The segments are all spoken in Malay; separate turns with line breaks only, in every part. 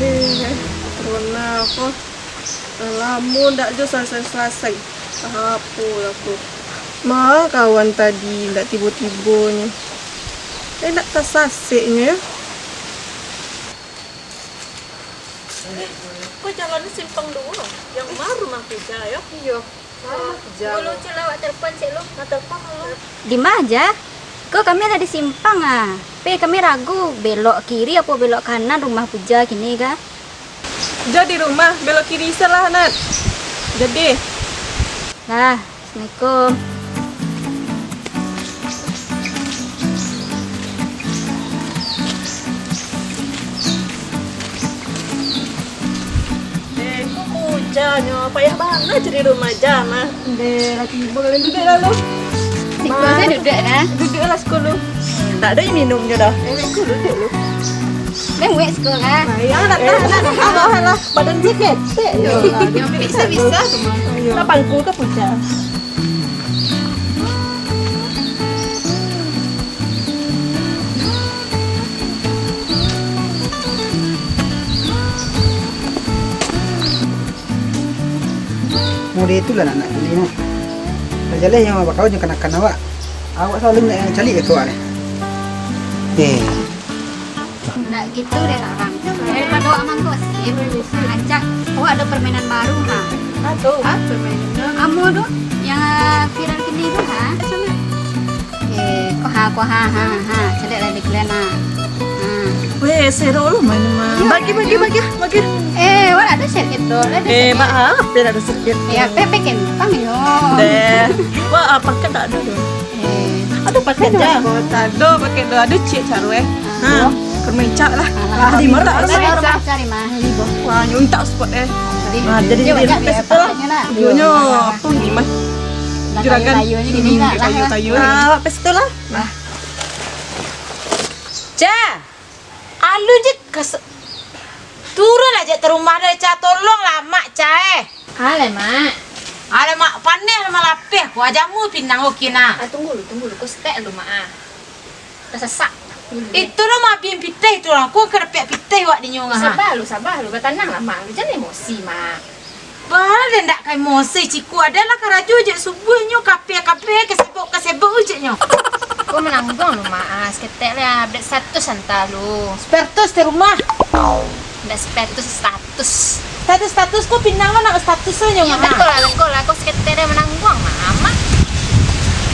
Deh, corona aku. Lamun ndak jo selesai. Apa aku? Ma kawan tadi ndak tiba-tibanya. Ndak tersasiknya.
Kok jalannya simpang dulu? Yang mana rumah kerja ya?
Iya.
Kalau celawak telepon sih lo, nggak telepon lo.
Di mana aja? Kok kami ada di simpang ah? Kami ragu belok kiri apa belok kanan rumah puja gini kah?
Jadi rumah belok kiri salah Nat. Jadi.
Lah, Assalamualaikum.
Kok hujannya payah banget jadi rumah aja mah.
Deh, lagi boleh duduk lalu.
Saya duduk nah.
Duduklah sekolah. Tak ada yang minumnya dah. Aku duduk lu.
Memang sekolah.
Ya, nak. Alah, badan sakit.
Dia bisa.
Tak pangku ke puja.
Mode itulah nak beli nak. Jalan yang awak kau jangan kena awak. Awak selalu nak cari itu ada.
Nggak gitu deh orang. Daripada awak menggosip, ajak. Oh ada permainan baru ha.
Aduh, permainan.
Kamu tuh yang viral kini tuh ha. Kok ha. Celik lagi kalian ha.
Weh, seru lo main mah. Bagi.
Wah ada sedikit tuh.
Maaf, biar ada sedikit.
Ya, Pepe kentang yo.
Deh, wah pakai tak ada dong. Aduh pakai aja.
Tak ada pakai do ada cik carwe. Ha, kermecak lah.
Di mana
Cari mah libo.
Wah, nyuntak spot eh.
jadi
banyak
dia
ya pakainya lah.
Dionya apa ni mah? Juragan.
Layunya gini lah.
Tayu-tayu.
Pes tu lah. Ja. Alu je turun aja ke rumah dari Ca, tolonglah mak Ca.
Halo mak.
Ada mak panen sama lapeh, ku ajamu pinang okina.
Tunggu lu kau setek lu mak. Tersesak.
Itu lo mak biar piteh tu lah, ku kena pihak piteh wak di nyunga.
Sabar lu bertenang lah mak. Lu jangan emosi mak.
Bahal dia ndak kai emosi ciku adalah karaju je subuhnya kape kesebok je nyo.
Kau menanggung lu mak. Seketek lah update status hantar lu.
Spertus di rumah.
Ndak status.
Status ku pinang nak status nyo
Ya
mak.
betul lah. Kau seketek dia menanggung mak.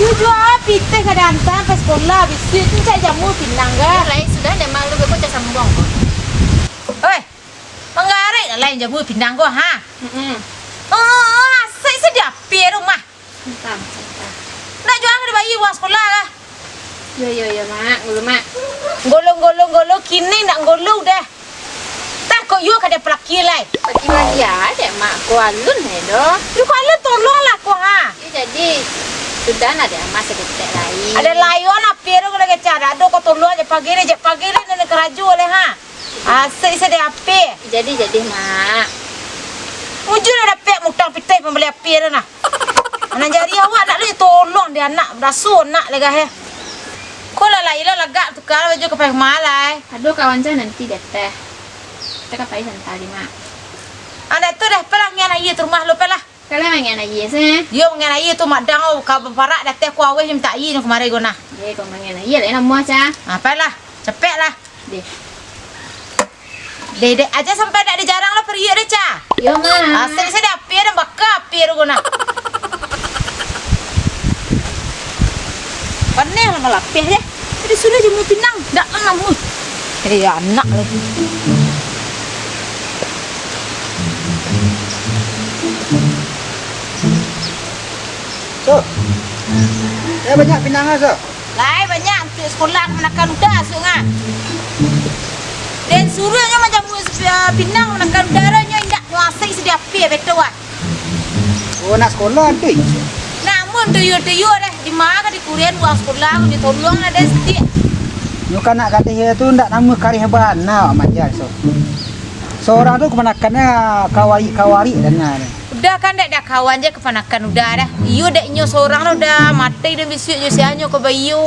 Tujuh api teh kadang sampai sekolah bisu itu cak jamu pinang ga.
Lain sudah ada malu kau cak sambung kau.
Oi. Menggarik lain jamu pinang gua ha. Asik sedia api rumah.
Entah.
Nak jual ada bayi uang sekolah kah?
Ya mak, mak.
Golong kini nak golong dah. Tak kau you kada pelaki lai.
Bagi lagi ada mak kau alun hedo.
You kalau tolonglah kau ha.
Jadi sudah ada mas seketek lain.
Ada layon api ro kalau cara do kau tolong aja pagi ni nak keraju oleh ha. Asik sedia api.
Jadi mak.
Ujung ada pek mutang pitai pembeli api dah nah. Anak jari awak nak le tolong dia anak berasun nak lega he. Kau lah ila lagak tukar baju ke payah malai.
Aduh kawan saya nanti deteh. Kita kapai santai mak.
Anak tu dah pelang ngan ayi tu rumah lu pelah.
Kalian main lagi sih?
Yo ngan ayi tu mak dang kau baparak dah teh ku aweh minta ayi nak kemari guna.
Jadi kau main lagi lah nama aja.
Apalah, cepet lah.
Deh.
Dede aja sampai dak di jarang lah pergi deh ca.
Yo mak.
Asal saya dah api dah bakal api guna. Panen lah malapeh je. Jadi sudah je mau pinang. Dak lah ngamu. Anak lagi.
So, saya banyak pinangan so.
Lai banyak untuk sekolah menakan udah sungai. Dan suruhnya macam pinang menakan udaranya indak kuasai sedia api betul kan.
Oh nak sekolah tu.
Namun tuyu dah di mana di Korea uang sekolah di tolong ada sedikit.
You kan nak kata dia tu ndak nama kari hebat nak manjar so. Seorang tu kemenakannya kawari dan ni.
Udah kan dak kawan je kepanakan udah dah. Iyo dak nyo seorang udah mati dan bisuk je sianyo ke bayu.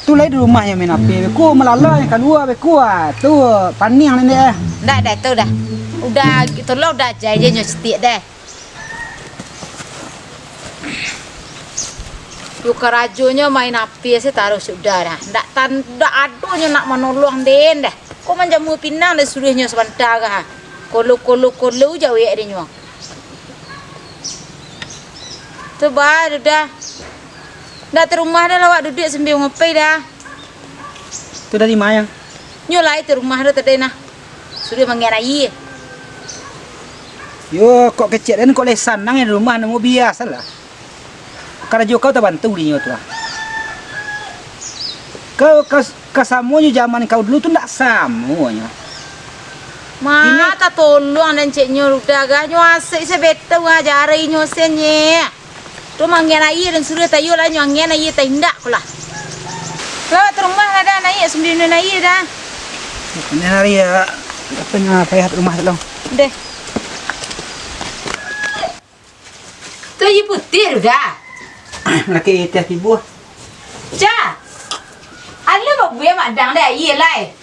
tu lai di rumahnya main api. Beku melalai keluar beku tu paning ni dia.
Dah tu dah. Udah gitu lo udah aja nyostik deh. Yuk kerajonya main api saya taruh sudah dah. Ndak adunya nak menolong den dah. Kau manjamu pinang dah suruhnya sebentar kah. Kolo jauh ya dia nyuang. Tu baru dah. Dah terumah dah lawak duduk sambil ngopi dah.
Tu dari mana?
Nyolai terumah dah tadi nah. Sudah mengenai.
Yo kok kecil dan kok lesan nang di rumah nemu biasa lah. Karena juga kau tak bantu dia tu lah. Kau kesamunya zaman kau dulu tu tak samunya.
Mata tolong dan ceknya udah gak nyuasik sebetul ngajari nyusennya. Tu mengenai dan suruh tayu lah mengenai tindak lah. Lawat rumah lah dah naik sendiri naik dah.
Ini hari ya tengah payah rumah tu long.
Deh. Tu ibu putih dah.
Laki teh ibu.
Cha. Ala bak buaya mak dang dah iya lai.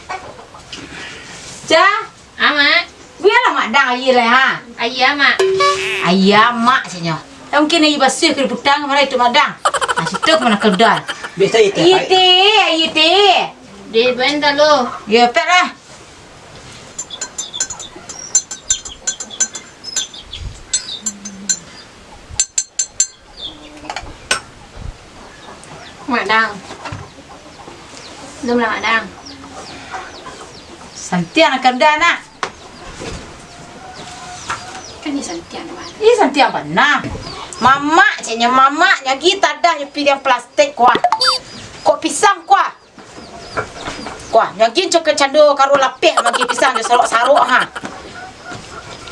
Cha.
Ama,
Buaya lah mak dang iya lai ha.
ayam mak.
Ayam mak senyo. Mungkin ni basuh ke putang mana itu mak dang. Masih tu mana kedal.
Biasa itu.
Iya teh.
Di bentar lo.
Ya pek lah.
Mak Dang. Belum lah Mak Dang.
Santian akan dah nak.
Kan ni santian mak.
Ini santian benar. Mamaknya kita dah nyepi yang plastik kuah. Kok pisang kuah. Kuah nyagi cok candu karo lapik bagi pisang je saruk-saruk ha.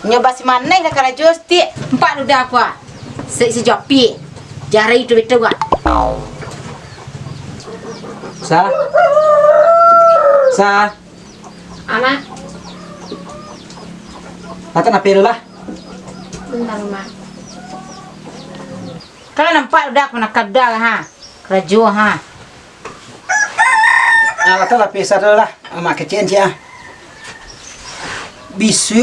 Nyoba si mana dah kara justi 4 udah kuah. Sejopi. Jari itu betul kuah.
Sa.
Ama,
Patut nak perlu lah.
bentar mak.
Kalau nampak udah kena kadal ha. Kerja ha.
Patut lah pesar lah. Mak kecil je ah. Bisu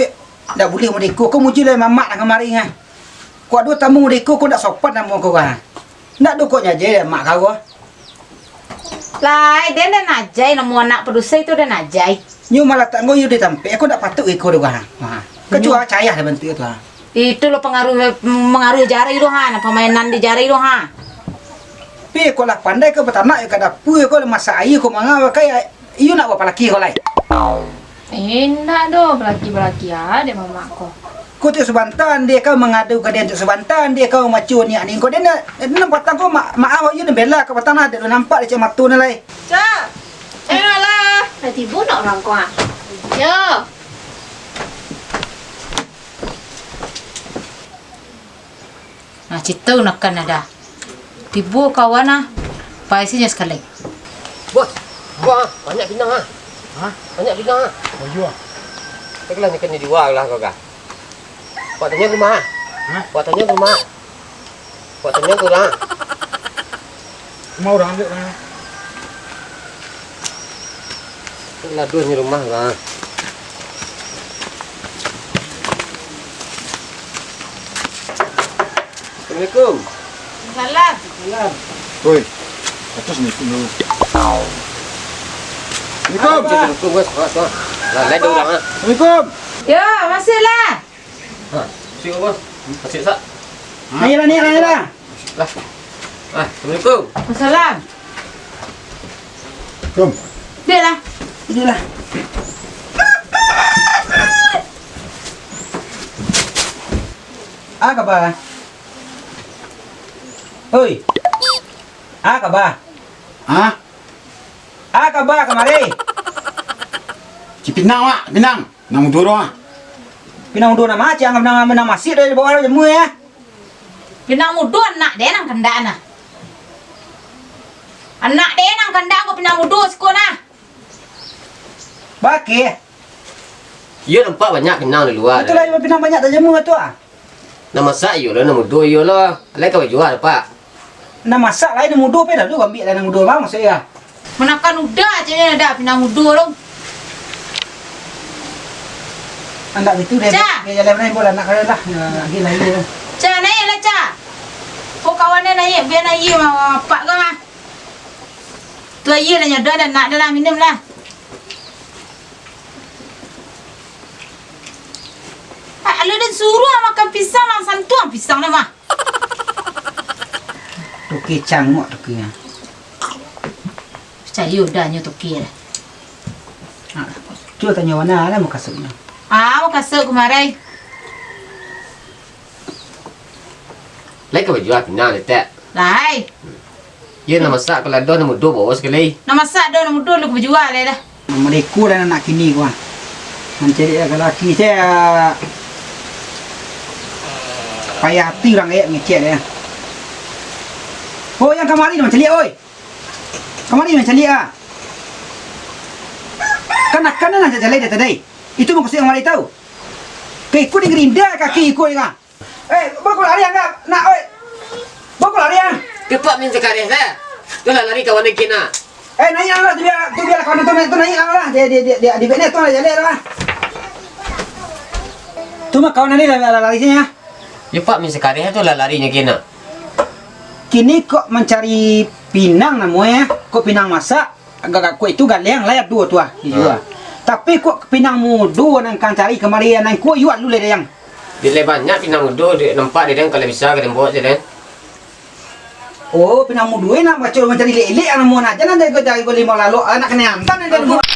dah boleh merdeka. Kau muncul dari mamak nak kemari ha. Kau dua tamu merdeka kau tak sopan nama kau ha. Nak dukuk je mak kau.
Lai, dia dah najai nama anak produser itu dah najai.
Nyu malah tak ngoyo dia tampil. Aku tak patut ikut dia ha. Kecuali cahaya dah bentuk tu ha.
Itu lo mengaruh jari itu ha, permainan di jari itu ha.
Pi kau lah pandai kau bertanak kau dapur kau masak air kau mangau kayak you nak apa laki kau lai.
Enak doh belaki-belaki ada mamak ko.
Kau tu sebantan dia kau mengadu ke dia untuk sebantan dia kau macam ni kau dia nak patang kau mak awak you nak bela kau patang ada nampak dia macam matu ni lai.
Cha. Lah.
Nanti bu nak orang ko ah. Yo.
Nah, citu nak kan ada. Tibu kawan ah. Paisinya sekali.
Bos, banyak pinang ah. Banyak pinang ah.
Oh iya.
Taklah ni kan dijual lah kau kah. Buat tanya rumah. Buat tanya rumah. Buat tanya kurang.
Mau orang ambil kan.
Taklah dua ni rumah lah. Assalamualaikum.
Salam.
Oi. Atas ni dulu. Assalamualaikum.
Assalamualaikum bos. Lah, lain orang ah.
Assalamualaikum.
Ya, masihlah.
Siap bos. Masih sak.
Ayolah ni lah.
Lah. Assalamualaikum.
Salam.
Kom.
Biarlah.
Inilah. Khabar? Oi. Khabar?
Ah,
Khabar kemari?
Cipinang mak, pinang. Nang duro ah.
Pinang dua nama macam nama masih dari bawah jemu ya.
Pinang muda anak dia nang kendak nah. Anak dia nang kendak ko pinang muda sekolah.
Baki.
Ya nampak banyak pinang di luar.
Itulah yang pinang banyak tak jemu tu ah.
Nama sak yo lah, nama dua yo lah. Lain kau jual pak.
Nama masak lain nama dua peda tu ambil lain nama dua bang maksud ya.
Menakan udah caknya ada pinang muda dong.
Enggak itu dia.
Cak.
Dia jalan main bola nak kena lah. Lagi lagi.
Cak naik lah Cak. Kau kawannya naik, biar naik sama pak kau mah. Tu air lah nyodoh dan nak dah minum lah. Lu dah suruh makan pisang langsung tuang pisang dah mah.
Toki cangok toki.
Percaya dah nyo toki dah.
Cuba tanya mana lah mau kasutnya.
Mau kasut kemarin.
Lấy cái baju api nak letak.
Lai.
Ia nak masak kalau ada nak dua bawa sekali.
Nak masak dah nak dulu berjual dah.
Mereka dan anak kini gua. Mencari lelaki saya payah hati orang ayat ngecek dia. Oh yang kemarin macam lihat oi. Kemarin macam lihat. Kan nak jalan dia tadi. Itu mau kasih yang mari tahu. Kau ikut gerinda kaki ikut kan. Bawa lari enggak? Nak oi. Bawa lari ah.
Kepak min sekarang dah. Tu lah lari kawan kita.
Naik lah tu biar kawan tu naik lah. Dia di bawah tu lah jalan lah. Tu mah kawan ni lah lari sini ya.
Kepak min sekarang tu lah larinya kita.
Kini kok mencari pinang namanya, kok pinang masak, agak kok itu galeng layak dua tua dijual. Tapi kok pinang mudu nang kan cari kemarin nang kok jual dulu yang.
Di banyak pinang mudu nampak dia kalau bisa kita buat dia.
Oh pinang mudu nak baca mencari lele anak mau aja nanti kau cari boleh mau lalu anak kena antan dan buat.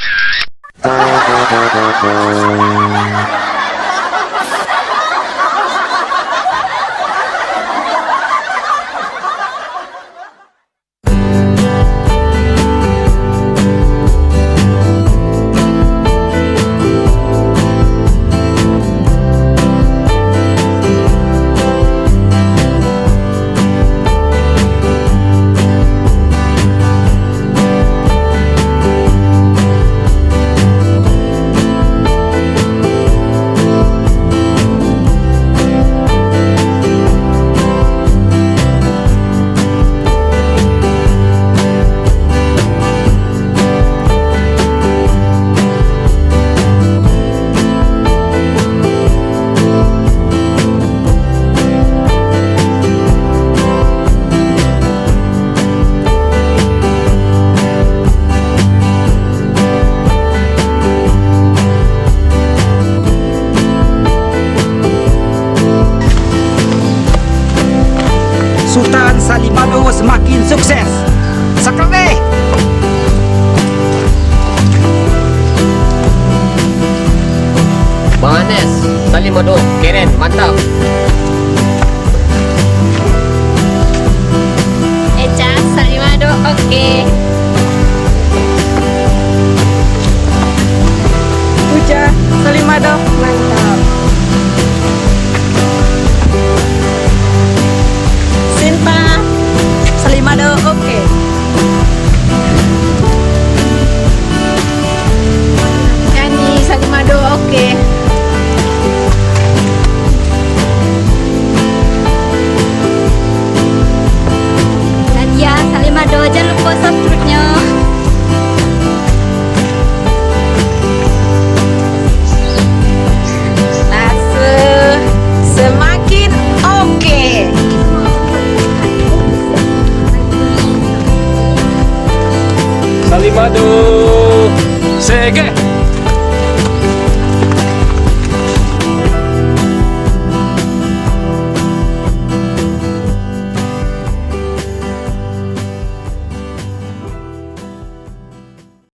Sultan Salimado semakin sukses. Sakrame.
Bang Anes, Salimado, keren, mantap.
Eca, Salimado, oke.
Puja, Salimado, mantap. Sinta, Salimado, oke. Yani, Salimado, oke.
Nadia, Salimado, jangan lupa subscribe-nya.
Semakin oke.
Salimado, segue.